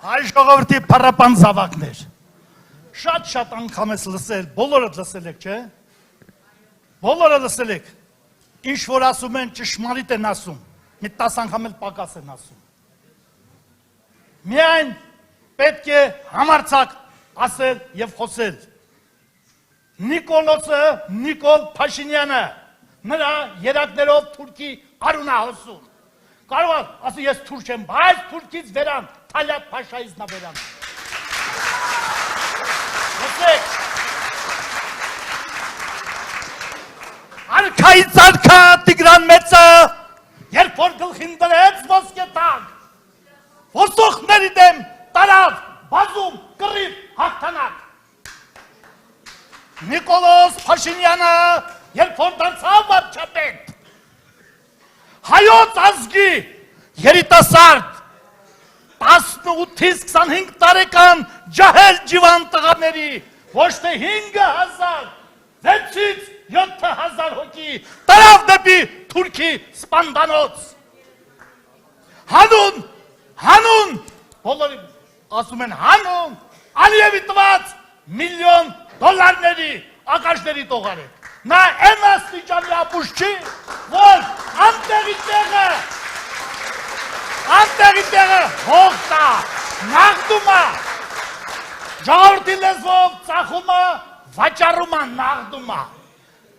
Հայ ժողովրդի փառապան զավակներ, շատ անգամ ես լսել, բոլորդ լսել եք, չէ՞։ Բոլորը լսել եք, ինչ որ ասում են ճշմարիտ են ասում, մի 10 անգամ էլ պակաս են ասում։ Միայն պետք է համարձակ ասել եւ խոսել։ Նիկոլ Փաշինյանը նրա երակներով Թուրքի արուն է հոսում։ Կարող է ասի ես թուրք եմ, բայց Թուրքից վերան, Թալյատ Փաշայից նա վերան։ Լսեք։ Արքայից արքա Տիգրան Մեծը, երբ որ գլխին դրեց ոսկե տակ, ոսոխների դեմ տարավ, բազում, կռիվ, հաղթանակ։ Նիկոլ Փաշինյանը, երբ որ դարձավ վարչապետ, հայոց ազգի երիտասարդ 18-ից 25 տարեկան ջահել ջիվան տղաների ոչ թե 5,000, 6-ից 7,000 հոգի տարավ դեպի Թուրքի սպանդանոց։ Հանուն, բոլորի ասում են հանուն, Ալիևի տված $1,000,000 ակաշների տողար է։ Նա են աստիճանի ապուշ չի, որ անտեղի տեղը հող տա, նաղդումա, ժողովրդի լեզվով ծախումա, վաճառումա, նաղդումա։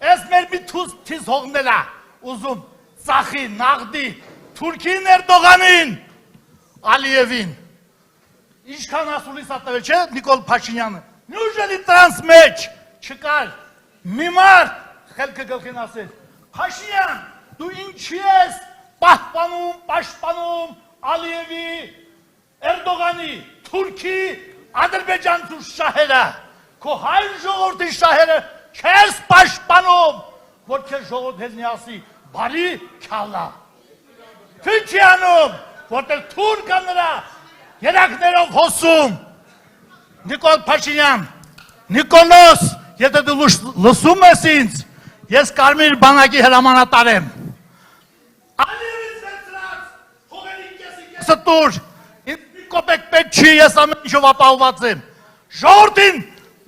Ես մեր մի թիզ հողնելա, ուզում ծախի, նաղդի, Թուրքին Էրդողանին, Ալիևին։ Ինչքան ասուլիս ատվել չէ, Նիկոլ Փաշինյանը, նյուժելի տրանս մեջ չկար, մի մարդ խելքը գլխին ասել, Փաշինյան, դու ինչի ես պաշտպանում Ալիևի, Էրդողանի, Թուրքի, ադրբեջանցու շահերը, քո հայ ժողովրդի շահերը չես պաշտպանում, որ քեզ ժողովրդի ասի, բարի քյալա։ Քիչի անում, որտեղ թուրքը նրա երակներով հոսում։ Նիկոլ Փաշինյան, Նիկոլոս, եթե դու լսում ես ինձ, ես կարմիր բանակի հրամանատար եմ։ Ալիևից վերցրած, հողերի կեսը տուր, մի կոպեկ պետք չի, ես ամեն ինչով ապահոված եմ։ Ժողովրդին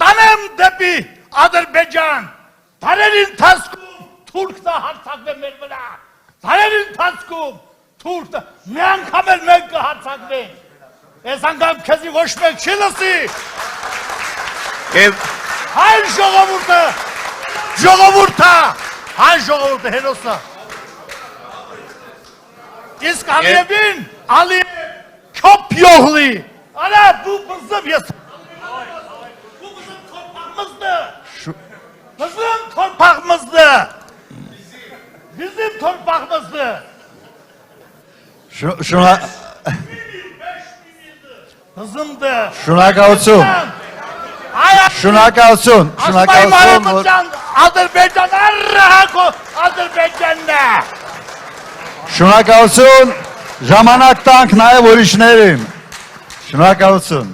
տանեմ դեպի Ադրբեջան, դարերի ընթացքում թուրքն հարձակվի մեր վրա, դարերի ընթացքում թուրքն մի անգամ էլ մենք կհարձակվենք։ Ես անգամ քեզի ոչ մեկ չի լսի։ Հայ ժողովուրդը հերոսը։ Իսկ Ալիևին, Ալիև քոփ յողլի։ Արա դու բզıb ես։ Դու բզıb թորփաղմզdı։ Bizim torpağımızdı. Hızımdı. Şunakavsun. Azerbaycan'da. Şunakavsun. Ժամանակ տանք նաև ուրիշներին։ Շնորհակալություն։